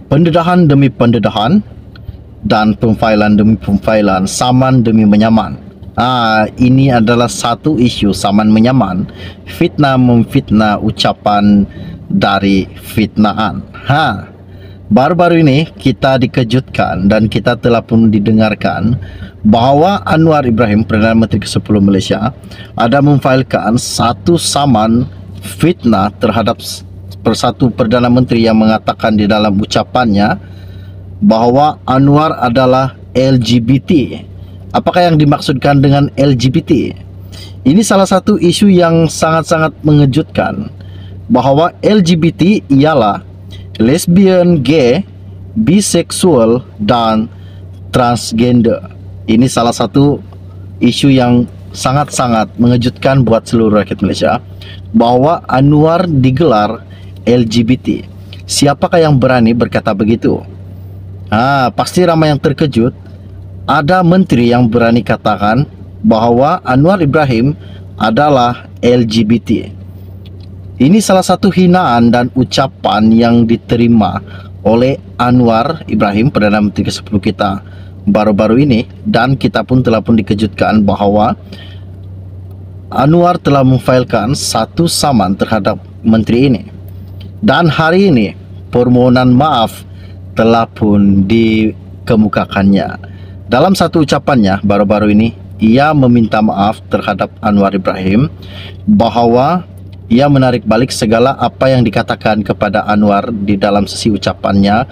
pendedahan demi pendedahan, dan pemfailan demi pemfailan, saman demi menyaman. Ini adalah satu isu saman menyaman, fitnah memfitnah ucapan dari fitnahan. Baru-baru ini kita dikejutkan dan kita telah pun didengarkan bahawa Anwar Ibrahim, Perdana Menteri ke-10 Malaysia, ada memfailkan satu saman fitnah terhadap satu Perdana Menteri yang mengatakan di dalam ucapannya bahawa Anwar adalah LGBT. Apakah yang dimaksudkan dengan LGBT? Ini salah satu isu yang sangat-sangat mengejutkan, bahawa LGBT ialah lesbian, gay, biseksual, dan transgender. Ini salah satu isu yang sangat-sangat mengejutkan buat seluruh rakyat Malaysia, bahawa Anwar digelar LGBT. Siapakah yang berani berkata begitu? Pasti ramai yang terkejut. Ada menteri yang berani katakan bahawa Anwar Ibrahim adalah LGBT. Ini salah satu hinaan dan ucapan yang diterima oleh Anwar Ibrahim, Perdana Menteri ke-10 kita baru-baru ini, dan kita pun telah pun dikejutkan bahawa Anwar telah memfailkan satu saman terhadap menteri ini. Dan hari ini permohonan maaf telah pun dikemukakannya. Dalam satu ucapannya baru-baru ini, ia meminta maaf terhadap Anwar Ibrahim bahawa ia menarik balik segala apa yang dikatakan kepada Anwar di dalam sesi ucapannya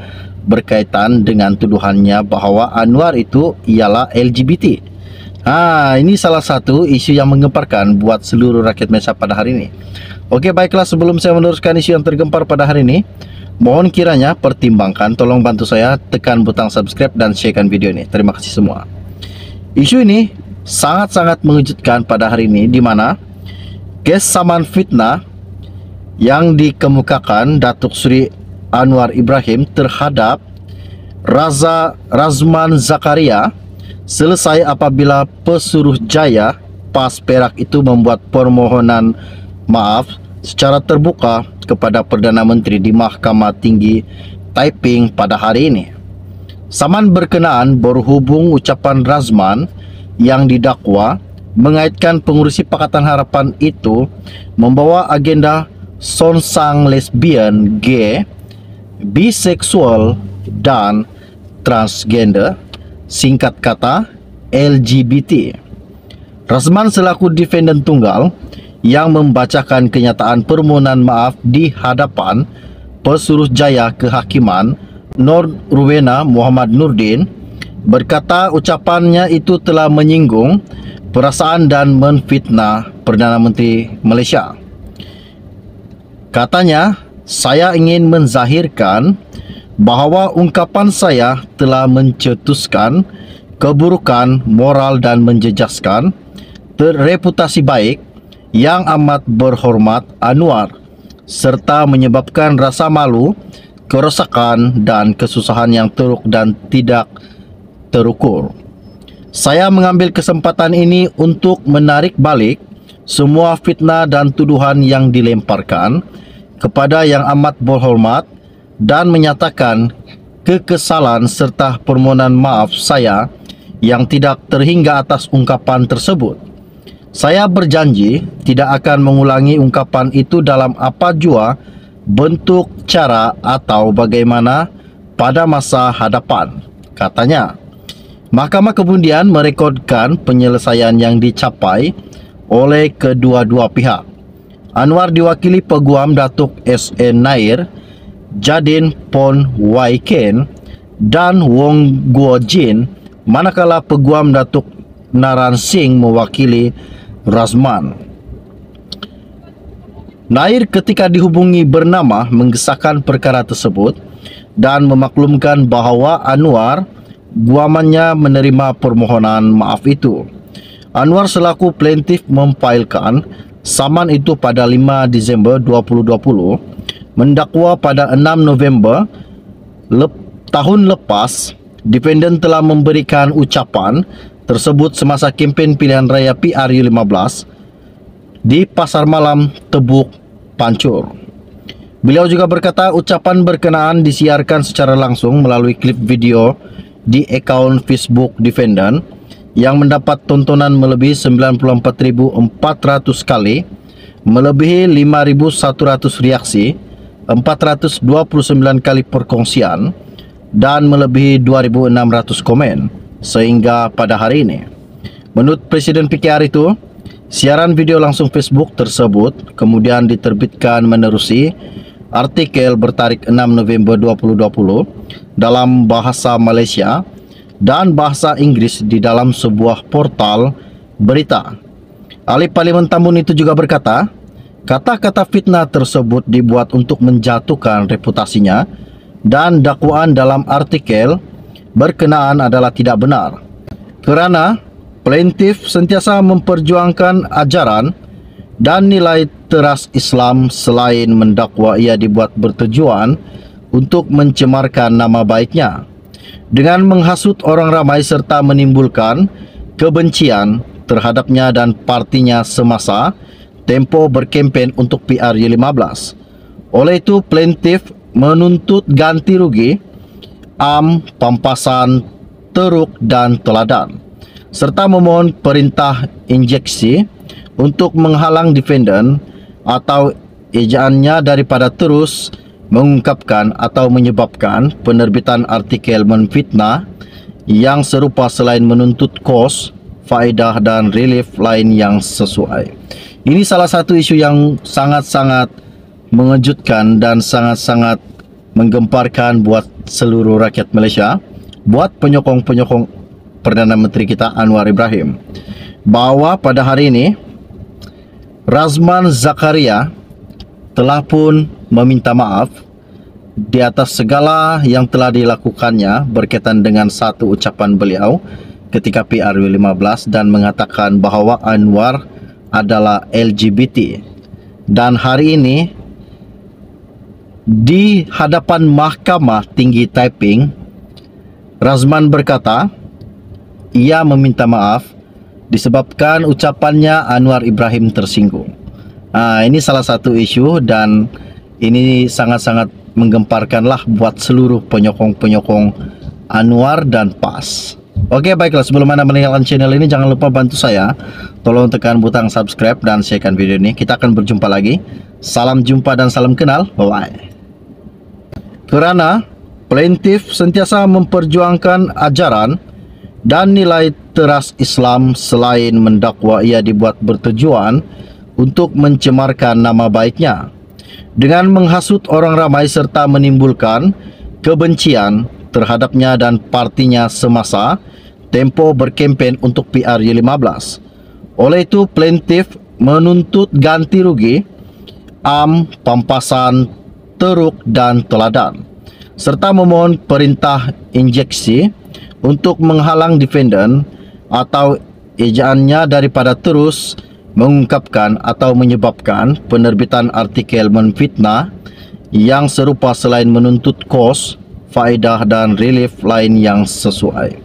berkaitan dengan tuduhannya bahawa Anwar itu ialah LGBT. Ini salah satu isu yang menggemparkan buat seluruh rakyat Malaysia pada hari ini. Okey, baiklah, sebelum saya meneruskan isu yang tergempar pada hari ini, mohon kiranya pertimbangkan, tolong bantu saya tekan butang subscribe dan sharekan video ini. Terima kasih semua. Isu ini sangat-sangat mengejutkan pada hari ini, di mana kes saman fitnah yang dikemukakan Datuk Seri Anwar Ibrahim terhadap Razman Zakaria selesai apabila Pesuruhjaya PAS Perak itu membuat permohonan maaf secara terbuka kepada Perdana Menteri di Mahkamah Tinggi Taiping pada hari ini. Saman berkenaan berhubung ucapan Razman yang didakwa mengaitkan pengurusi Pakatan Harapan itu membawa agenda sonsang lesbian, gay, biseksual, dan transgender, singkat kata LGBT. Razman selaku defendant tunggal yang membacakan kenyataan permohonan maaf di hadapan Pesuruhjaya Kehakiman Nur Ruwena Muhammad Nurdin berkata ucapannya itu telah menyinggung perasaan dan menfitnah Perdana Menteri Malaysia. Katanya, saya ingin menzahirkan bahawa ungkapan saya telah mencetuskan keburukan moral dan menjejaskan reputasi baik yang amat berhormat Anwar, serta menyebabkan rasa malu, kerosakan dan kesusahan yang teruk dan tidak terukur. Saya mengambil kesempatan ini untuk menarik balik semua fitnah dan tuduhan yang dilemparkan kepada yang amat berhormat dan menyatakan kekesalan serta permohonan maaf saya yang tidak terhingga atas ungkapan tersebut. Saya berjanji tidak akan mengulangi ungkapan itu dalam apa jua bentuk, cara atau bagaimana pada masa hadapan, katanya. Mahkamah kemudian merekodkan penyelesaian yang dicapai oleh kedua-dua pihak. Anwar diwakili Peguam Datuk S.N. Nair, Jadin Pon Wai Ken dan Wong Guo Jin, manakala Peguam Datuk Naran Singh mewakili Razman. Nair ketika dihubungi bernama mengesahkan perkara tersebut dan memaklumkan bahawa Anwar guamannya menerima permohonan maaf itu. Anwar selaku plaintiff memfailkan saman itu pada 5 Disember 2020, mendakwa pada 6 November tahun lepas defendant telah memberikan ucapan tersebut semasa kempen pilihan raya PRU 15 di Pasar Malam Tebuk, Pancur. Beliau juga berkata ucapan berkenaan disiarkan secara langsung melalui klip video di akaun Facebook defendant yang mendapat tontonan melebihi 94.400 kali, melebihi 5.100 reaksi, 429 kali perkongsian dan melebihi 2.600 komen sehingga pada hari ini. Menurut Presiden PKR itu, siaran video langsung Facebook tersebut kemudian diterbitkan menerusi artikel bertarikh 6 November 2020 dalam bahasa Malaysia dan bahasa Inggris di dalam sebuah portal berita. Ahli Parlimen Tambun itu juga berkata, kata-kata fitnah tersebut dibuat untuk menjatuhkan reputasinya dan dakwaan dalam artikel berkenaan adalah tidak benar. Kerana plaintiff sentiasa memperjuangkan ajaran dan nilai teras Islam selain mendakwa ia dibuat bertujuan untuk mencemarkan nama baiknya dengan menghasut orang ramai serta menimbulkan kebencian terhadapnya dan partinya semasa tempoh berkempen untuk PRU15. Oleh itu, plaintiff menuntut ganti rugi, pampasan, teruk dan teladan serta memohon perintah injeksi untuk menghalang defendant atau ejaannya daripada terus mengungkapkan atau menyebabkan penerbitan artikel menfitnah yang serupa selain menuntut kos, faedah dan relief lain yang sesuai. Ini salah satu isu yang sangat-sangat mengejutkan dan sangat-sangat menggemparkan buat seluruh rakyat Malaysia, buat penyokong-penyokong Perdana Menteri kita Anwar Ibrahim, bahwa pada hari ini Razman Zakaria telah pun meminta maaf di atas segala yang telah dilakukannya berkaitan dengan satu ucapan beliau ketika PRU15 dan mengatakan bahawa Anwar adalah LGBT. Dan hari ini di hadapan Mahkamah Tinggi Taiping, Razman berkata ia meminta maaf disebabkan ucapannya Anwar Ibrahim tersinggung. Ini salah satu isu dan ini sangat-sangat menggemparkanlah buat seluruh penyokong-penyokong Anwar dan PAS. Oke, baiklah, sebelum Anda meninggalkan channel ini jangan lupa bantu saya, tolong tekan butang subscribe dan sharekan video ini. Kita akan berjumpa lagi. Salam jumpa dan salam kenal. Bye-bye. Kerana plaintiff sentiasa memperjuangkan ajaran dan nilai teras Islam selain mendakwa ia dibuat bertujuan untuk mencemarkan nama baiknya dengan menghasut orang ramai serta menimbulkan kebencian terhadapnya dan partinya semasa tempoh berkempen untuk PRU15. Oleh itu, plaintiff menuntut ganti rugi, pampasan, teruk dan teladan serta memohon perintah injeksi untuk menghalang defendant atau ejaannya daripada terus mengungkapkan atau menyebabkan penerbitan artikel menfitnah yang serupa selain menuntut kos, faedah dan relief lain yang sesuai.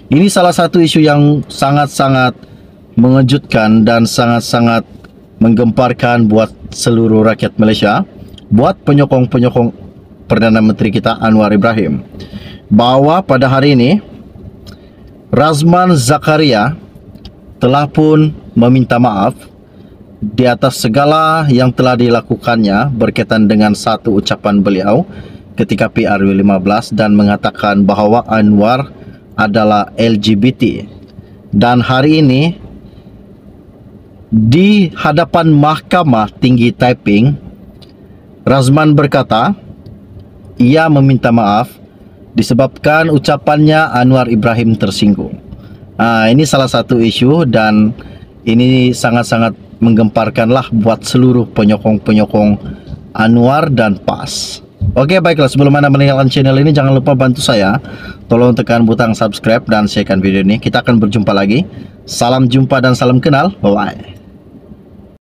Ini salah satu isu yang sangat-sangat mengejutkan dan sangat-sangat menggemparkan buat seluruh rakyat Malaysia, buat penyokong-penyokong Perdana Menteri kita Anwar Ibrahim, bahwa pada hari ini Razman Zakaria telah pun meminta maaf di atas segala yang telah dilakukannya berkaitan dengan satu ucapan beliau ketika PRU15 dan mengatakan bahawa Anwar adalah LGBT. Dan hari ini di hadapan Mahkamah Tinggi Taiping, Razman berkata ia meminta maaf disebabkan ucapannya Anwar Ibrahim tersinggung. Ini salah satu isu dan ini sangat-sangat menggemparkanlah buat seluruh penyokong-penyokong Anwar dan PAS. Oke, baiklah, sebelum Anda meninggalkan channel ini jangan lupa bantu saya, tolong tekan butang subscribe dan sharekan video ini. Kita akan berjumpa lagi. Salam jumpa dan salam kenal. Bye-bye.